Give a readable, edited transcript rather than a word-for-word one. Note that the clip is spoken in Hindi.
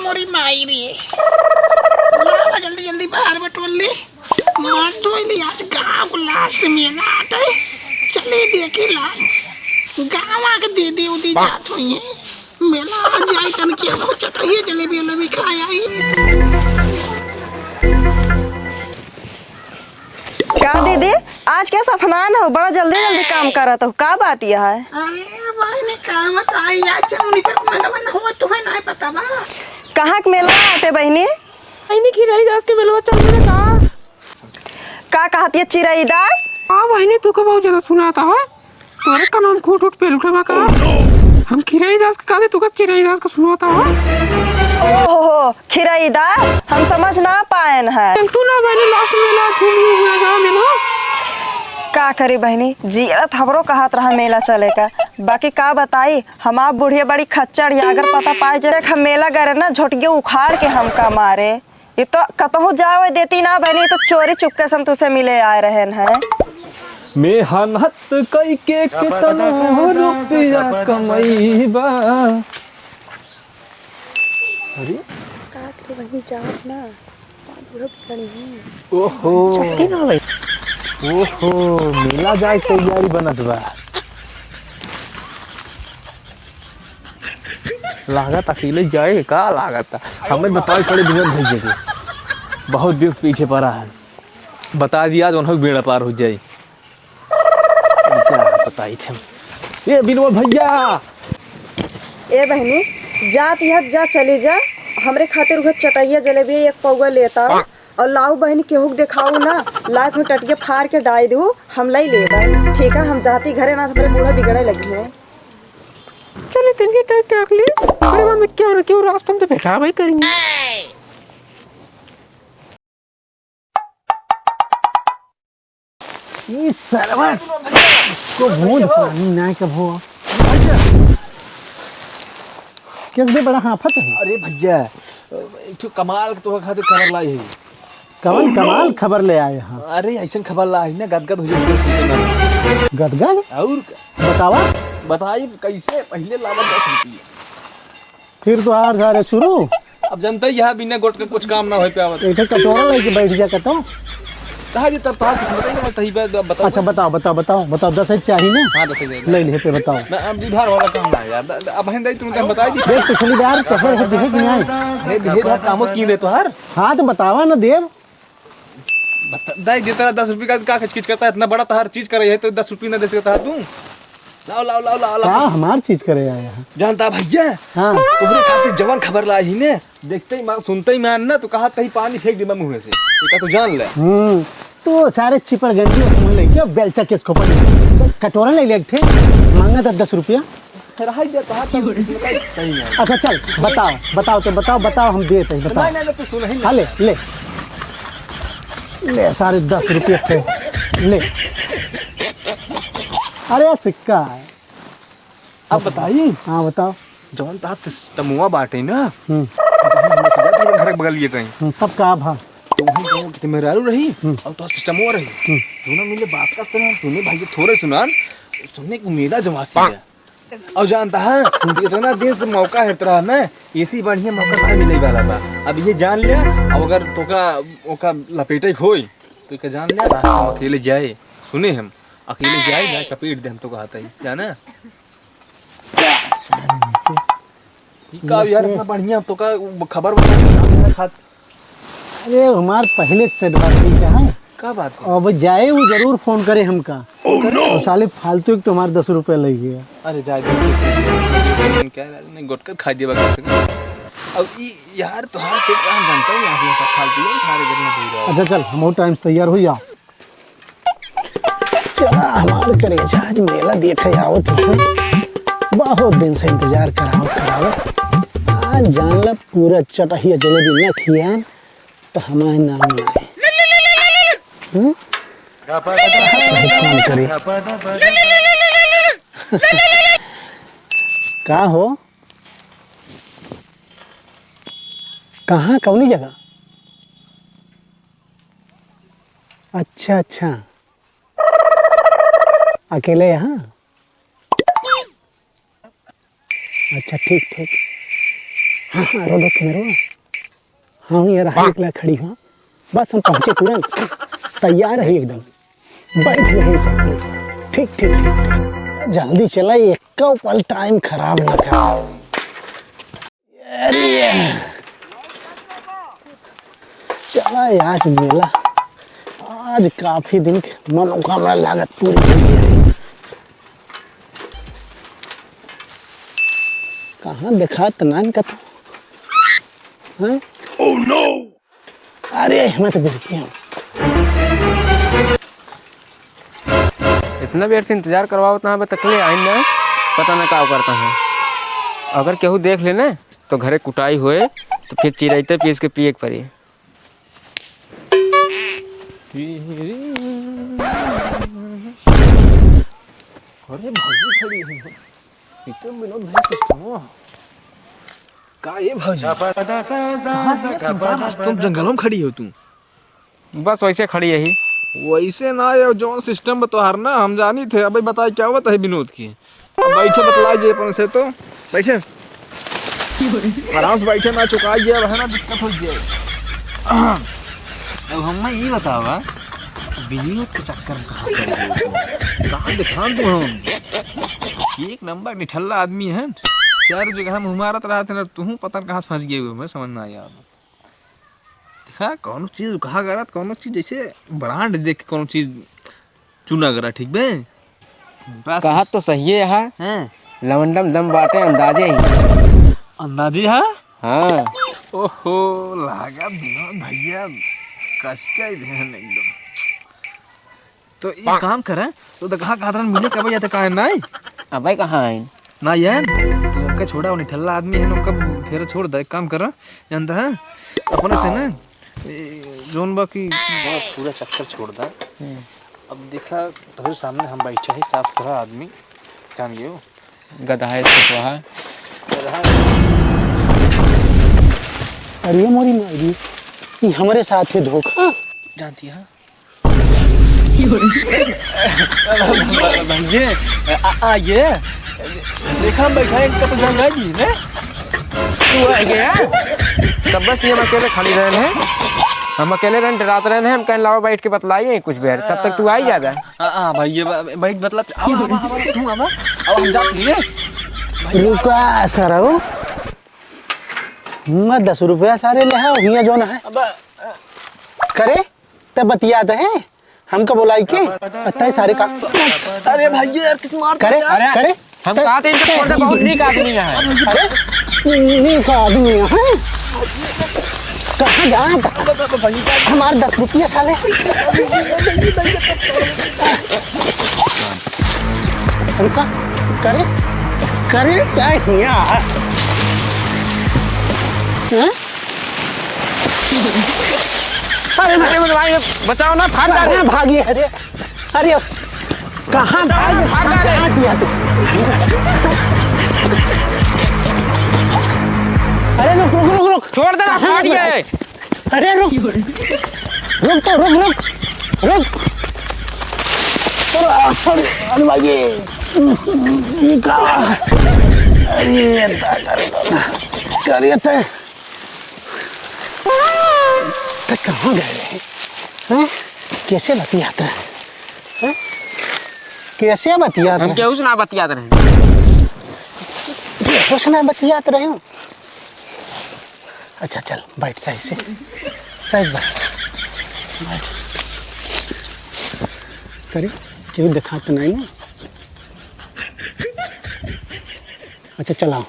मोरी माई रे लावा जल्दी जल्दी बाहर बटोल ले मार तो ले आज गाँव लास्ट मेला आटे चले देखे लास्ट गाँव आके दे दे उदी जात हुई है मेला आ जाए तन की अब चटाइए जलेबी उलेबी खाया ही क्या दीदी आज क्या सफनान हो बड़ा जल्दी जल्दी काम कर रहा था क्या बात यह है। अरे भाई ने काम बताई आज चावनी पे मेला में हुआ तुम्हें नहीं पता बा कहाँ के मेला आटे बहनी बहनी खिराई दास के मेलवा चल रहा का कहती है चिरई दास। हाँ बहनी तू को बहुत ज्यादा सुनाता है तुम्हारे का नाम खोट उठ पे उठा का हम खिराई दास का कहते तू का चिरई दास का सुनाता है। ओहो खिरई दास हम समझ ना पाए है। चल तू ना बहनी लास्ट मेला घूमी हुआ जा मेला का करी बहनी जीरत हमरो कहत रहा मेला चले का बाकी का बताई हम आप बुढ़िया बड़ी खच्चर या अगर पता पाए जे हम मेला गए ना झोटगे उखाड़ के हमका मारे ये तो कतहु जावे देती ना बहनी तो चोरी चुपके से हम तुझसे मिले आए रहे हैं। मेहनत कई के कितनो रुपया कमईबा अरे का करे बहनी जात ना ओहो ओहो मेला जाए तैयारी बनत बा लागत अकेले जाए का लागत हमें बताओ पड़े विनोद भैया के बहुत दिन से पीछे पड़ा है बता दिया जो उन्हें बेड़ा पार हो जाए क्या बताई थे ये विनोद भैया ए बहनी जात यह जा चली जा हमरे खातिर वह चटैया जलेबी एक पौवा लेता और लाऊ बहनी केहू दिखाऊ ना लाइफ में टटिया फाड़ के डाल दू हम लाई ले ठीक है हम जाती घरे ना हमारे बूढ़ा बिगड़े लगी है। चले तिनके टाइप टाक ले अरे मन में क्या ना क्यों रास्ते में तो बैठा भाई करेंगे ये सरवर को भूल पानी ना कब हो किस भी बड़ा हाफत है। अरे भैया एक कमाल तो खातिर खबर लाई है कवन कमाल खबर ले आए यहाँ। अरे ऐसा खबर लाई ना गदगद हो जाए गदगद और बतावा बताई कैसे पहले लावत 10 रुपये फिर तो हार जा रहे शुरू अब जनता यहाँ बिना गोट के कुछ काम ना हो पावत एक कटोरा लेके बैठ जा कतो कहा जी तब तो कुछ बताइए मत ही बताओ। अच्छा बताओ बताओ बताओ बताओ 10 चाहिए ना। हाँ 10 दे ले ले पे बताओ ना अब उधार वाला काम ना यार अब हन दई तुम बताई दी देख पिछली बार कहर है दिखे कि नहीं। अरे दिहे धा कामो की रे तोहार हाँ तो बतावा ना देव बता दई देता 10 रुपए का खिचकिच करता है इतना बड़ा तोहार चीज करे है तो 10 रुपए ना दे सकता है तू लाओ लाओ लाओ लाओ हाँ हमार चीज करे आया है जानता भैया हाँ तुम्हारे खातिर जवान खबर लाई ही ने देखते ही सुनते ही मान ना तो कहा तही पानी फेंक दे मुंह से ये तो जान ले तो सारे चिपर गंजी समझ ले क्या बेलचा केस खोपड़ कटोरा ले ले थे मांगा था 10 रुपया रहा दे तो सही है। अच्छा चल बताओ बताओ तो बताओ बताओ हम देते हैं बताओ नहीं तू सुन ही हाँ ले ले ले सारे 10 रुपये थे ले अरे सिक्का है अब बताइए हाँ बताओ जौन ता तमुआ बाटे ना घर बगल ये कहीं तब का भा तो वहीं तो मेरारू रही और तो सिस्टम हो रही दोनों मिले बात करते हैं तूने भाई थोड़े सुनान सुनने को उम्मीद जमासी है और जानता है इतना देर से मौका है तेरा में ऐसी बढ़िया मौका नहीं मिले वाला था अब ये जान लिया अब अगर तोका ओका लपेटे खोई तो इका जान लिया रास्ता में अकेले जाए सुने हम अकेले जाए ना लपेट दे हम तो कहता ही जाना का यार इतना बढ़िया तो का खबर बता खात अरे हमार पहले से बात नहीं क्या है का बात है अब जाए वो जरूर फोन करे हमका और साले फालतू एक तुम्हारे 10 रुपये लग गया। अरे जा क्या नहीं गोटकर खा दिया बगैर अब यार तो हार से हम जानता हूं यहां पे फालतू है सारे घर में पूरा अच्छा चल हम टाइम से तैयार हो जाओ चला हमार करे आज मेला देखे आवत है बहुत दिन से इंतजार करावत आज जान ला पूरा चटहिया जलेबी न खियान तो हमारे नाम आए का हो कहाँ कौनी जगह अच्छा अच्छा अकेले यहाँ अच्छा ठीक ठीक हाँ हाँ रोड मेरे हाँ ये रहा निकला खड़ी हूँ बस हम पहुँचे तुरंत तैयार है एकदम बैठ रहे साइकिल ठीक ठीक ठीक ठीक जल्दी चला एक पल टाइम खराब ना कर अरे चला आज मेला आज काफी दिन की मनोकामना लागत पूरी हुई है कहाँ देखा तनान का तो हाँ ओह नो अरे मैं तो गिर गया इतना देर से इंतजार करवाओ तो तकले आई ना पता ना क्या करता है अगर केहू देख लेना तो घरे कुटाई हुए तो फिर चिराइते पीस के पिए के पड़ी अरे भाजी खड़ी है इतना विनोद भाई सिस्टम का ये भाजी तुम जंगलों में खड़ी हो तुम बस वैसे खड़ी यही वैसे ना ये जौन सिस्टम बतोहार ना हम जानी थे अभी बताए क्या हुआ था विनोद की अब बैठे बतला जे अपन से तो बैठे आराम से बैठे ना चुकाई गया है ना दिक्कत हो गया अब हम ये बतावा विनोद के चक्कर में कहाँ दिखान तू हम एक नंबर निठल्ला आदमी है चार जगह हम मारत रहा थे ना तू पता कहाँ से फंस गए हुए मैं समझ ना आया देखा कौन चीज कहा करा कौन चीज जैसे ब्रांड देख कौन चीज चुना करा ठीक बे कहा तो सही है हैं लवंडम दम बाटे अंदाजे ही अंदाजी है हाँ ओहो लागा विनोद भैया कस के ध्यान एकदम तो ये काम करे तो कहाँ मिले कब जाते कहाँ नहीं अब भाई कहाँ है ना यार तू उनका छोड़ा उन्हें ठल्ला आदमी है उनका फिर छोड़ दे काम कर जानता है अपने से ना जोन बाकी पूरा चक्कर छोड़ दा अब देखा तो फिर सामने हम बैठे ही साफ सुथरा आदमी जान गए हो गधा है इसको वहाँ अरे मोरी मारी ये हमारे साथ है धोखा जानती है ये ये देखा बैठा है तो जाएगा जी ने तू आ गया तब बस ये हम अकेले खड़ी रहे हैं हम अकेले रहे रात रहे हैं हम कहीं लावा बैठ के बतलाइए कुछ बेर तब तक तू आ ही जाता हां भाई ये बैठ बतला तू अब हम जाते हैं रुका सर मैं 10 रुपया सारे ले आओ हिया जो ना है करे तब बतियाते हैं हमको बुलाई के पता है सारे काम अरे भाई यार किस मार करे करे हम कहते हैं इनके बहुत नीक आदमी है अरे नीक आदमी है कहाँ जा हमारे 10 रुपया साले रुका करे करे क्या हिया अरे बचाओ ना फाड़ कहाँ भागी अरे अरे कहाँ भाग दिया अरे रुक रुक रुक रुक छोड़ देना फाड़ गए अरे रुक रुक तो रुक रुक रुक अरे भाई अरे करिए तो कहाँ गए हैं कैसे बतियाते हैं कैसे बतियाते हम हैं केहू से ना बतियाते रहे कुछ ना बतियाते रहे हूँ अच्छा चल बैठ सही से सही बैठ करे क्यों दिखाते नहीं ना अच्छा चलाओ